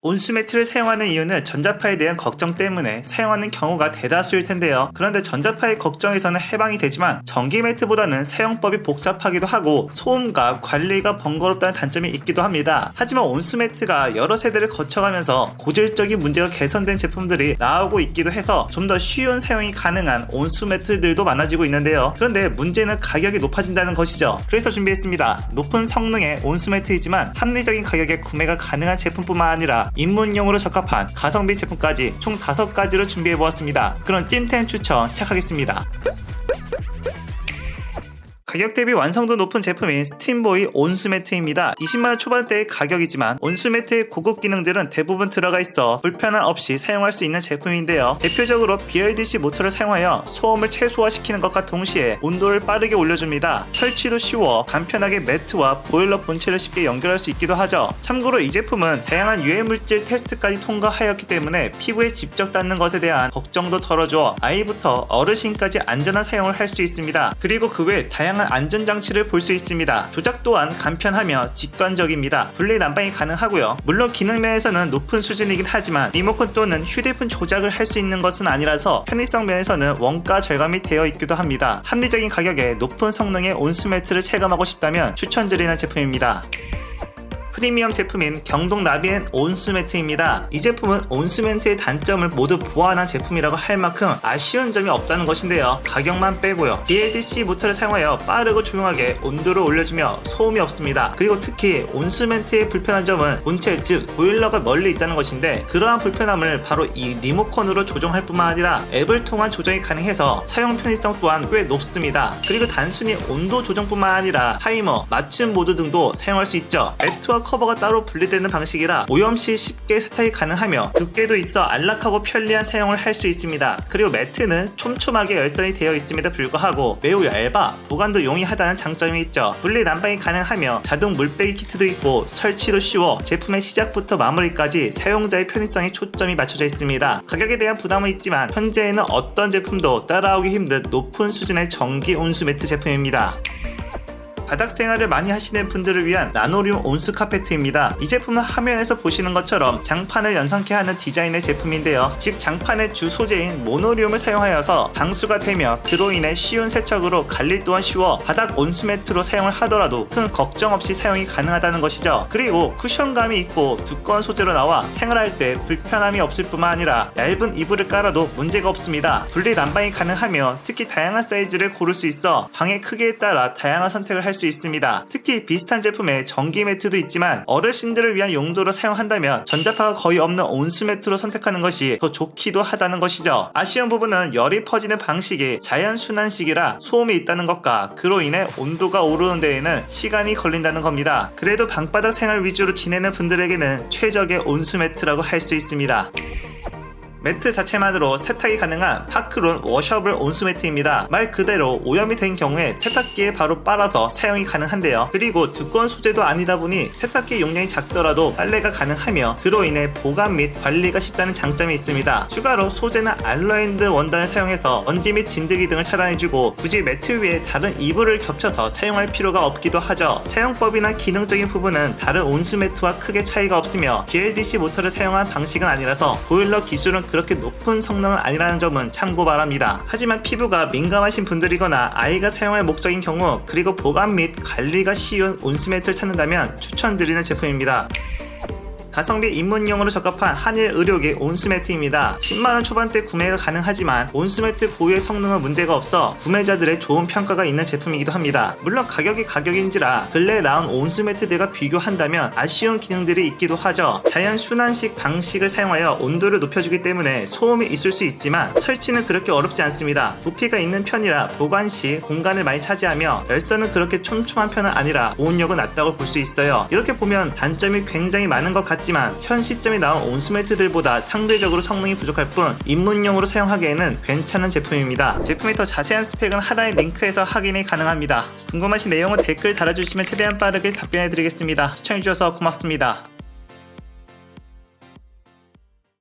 온수 매트를 사용하는 이유는 전자파에 대한 걱정 때문에 사용하는 경우가 대다수일 텐데요. 그런데 전자파의 걱정에서는 해방이 되지만 전기 매트보다는 사용법이 복잡하기도 하고 소음과 관리가 번거롭다는 단점이 있기도 합니다. 하지만 온수 매트가 여러 세대를 거쳐가면서 고질적인 문제가 개선된 제품들이 나오고 있기도 해서 좀 더 쉬운 사용이 가능한 온수 매트들도 많아지고 있는데요. 그런데 문제는 가격이 높아진다는 것이죠. 그래서 준비했습니다. 높은 성능의 온수 매트이지만 합리적인 가격에 구매가 가능한 제품뿐만 아니라 입문용으로 적합한 가성비 제품까지 총 5가지로 준비해보았습니다. 그럼 찜템 추천 시작하겠습니다. 가격 대비 완성도 높은 제품인 스팀보이 온수매트입니다. 20만원 초반대의 가격이지만 온수매트의 고급 기능들은 대부분 들어가 있어 불편함 없이 사용할 수 있는 제품인데요. 대표적으로 BLDC 모터를 사용하여 소음을 최소화시키는 것과 동시에 온도를 빠르게 올려줍니다. 설치도 쉬워 간편하게 매트와 보일러 본체를 쉽게 연결할 수 있기도 하죠. 참고로 이 제품은 다양한 유해물질 테스트까지 통과하였기 때문에 피부에 직접 닿는 것에 대한 걱정도 덜어줘 아이부터 어르신까지 안전한 사용을 할 수 있습니다. 그리고 그 외 다양한 안전장치를 볼 수 있습니다. 조작 또한 간편하며 직관적입니다. 분리 난방이 가능하고요. 물론 기능면에서는 높은 수준이긴 하지만 리모컨 또는 휴대폰 조작을 할 수 있는 것은 아니라서 편의성 면에서는 원가 절감이 되어 있기도 합니다. 합리적인 가격에 높은 성능의 온수매트를 체감하고 싶다면 추천드리는 제품입니다. 프리미엄 제품인 경동 나비엔 온수매트입니다. 이 제품은 온수매트의 단점을 모두 보완한 제품이라고 할 만큼 아쉬운 점이 없다는 것인데요. 가격만 빼고요. BLDC 모터를 사용하여 빠르고 조용하게 온도를 올려주며 소음이 없습니다. 그리고 특히 온수매트의 불편한 점은 본체 즉 보일러가 멀리 있다는 것인데 그러한 불편함을 바로 이 리모컨으로 조정할 뿐만 아니라 앱을 통한 조정이 가능해서 사용 편의성 또한 꽤 높습니다. 그리고 단순히 온도 조정뿐만 아니라 타이머, 맞춤 모드 등도 사용할 수 있죠. 매트와 커버가 따로 분리되는 방식이라 오염시 쉽게 세탁이 가능하며 두께도 있어 안락하고 편리한 사용을 할 수 있습니다. 그리고 매트는 촘촘하게 열선이 되어 있음에도 불구하고 매우 얇아 보관도 용이하다는 장점이 있죠. 분리 난방이 가능하며 자동 물빼기 키트도 있고 설치도 쉬워 제품의 시작부터 마무리까지 사용자의 편의성에 초점이 맞춰져 있습니다. 가격에 대한 부담은 있지만 현재에는 어떤 제품도 따라오기 힘든 높은 수준의 전기 온수 매트 제품입니다. 바닥 생활을 많이 하시는 분들을 위한 나노륨 온수 카페트입니다. 이 제품은 화면에서 보시는 것처럼 장판을 연상케 하는 디자인의 제품인데요. 즉 장판의 주 소재인 모노륨을 사용하여서 방수가 되며 그로 인해 쉬운 세척으로 관리 또한 쉬워 바닥 온수 매트로 사용을 하더라도 큰 걱정 없이 사용이 가능하다는 것이죠. 그리고 쿠션감이 있고 두꺼운 소재로 나와 생활할 때 불편함이 없을 뿐만 아니라 얇은 이불을 깔아도 문제가 없습니다. 분리 난방이 가능하며 특히 다양한 사이즈를 고를 수 있어 방의 크기에 따라 다양한 선택을 할 수 있습니다. 특히 비슷한 제품에 전기 매트도 있지만 어르신들을 위한 용도로 사용한다면 전자파가 거의 없는 온수 매트로 선택하는 것이 더 좋기도 하다는 것이죠. 아쉬운 부분은 열이 퍼지는 방식이 자연 순환식이라 소음이 있다는 것과 그로 인해 온도가 오르는 데에는 시간이 걸린다는 겁니다. 그래도 방바닥 생활 위주로 지내는 분들에게는 최적의 온수 매트라고 할 수 있습니다. 매트 자체만으로 세탁이 가능한 파크론 워셔블 온수매트입니다. 말 그대로 오염이 된 경우에 세탁기에 바로 빨아서 사용이 가능한데요. 그리고 두꺼운 소재도 아니다 보니 세탁기 용량이 작더라도 빨래가 가능하며 그로 인해 보관 및 관리가 쉽다는 장점이 있습니다. 추가로 소재는 알로엔드 원단을 사용해서 먼지 및 진드기 등을 차단해주고 굳이 매트 위에 다른 이불을 겹쳐서 사용할 필요가 없기도 하죠. 사용법이나 기능적인 부분은 다른 온수매트와 크게 차이가 없으며 BLDC 모터를 사용한 방식은 아니라서 보일러 기술은 그렇게 높은 성능은 아니라는 점은 참고 바랍니다. 하지만 피부가 민감하신 분들이거나 아이가 사용할 목적인 경우 그리고 보관 및 관리가 쉬운 온수매트를 찾는다면 추천드리는 제품입니다. 가성비 입문용으로 적합한 한일 의료기 온수매트입니다. 10만원 초반대 구매가 가능하지만 온수매트 고유의 성능은 문제가 없어 구매자들의 좋은 평가가 있는 제품이기도 합니다. 물론 가격이 가격인지라 근래에 나온 온수매트들과 비교한다면 아쉬운 기능들이 있기도 하죠. 자연 순환식 방식을 사용하여 온도를 높여주기 때문에 소음이 있을 수 있지만 설치는 그렇게 어렵지 않습니다. 부피가 있는 편이라 보관 시 공간을 많이 차지하며 열선은 그렇게 촘촘한 편은 아니라 보온력은 낮다고 볼 수 있어요. 이렇게 보면 단점이 굉장히 많은 것 같지만 현 시점에 나온 온수매트들보다 상대적으로 성능이 부족할 뿐 입문용으로 사용하기에는 괜찮은 제품입니다. 제품의 더 자세한 스펙은 하단의 링크에서 확인이 가능합니다. 궁금하신 내용은 댓글 달아주시면 최대한 빠르게 답변해드리겠습니다. 시청해주셔서 고맙습니다.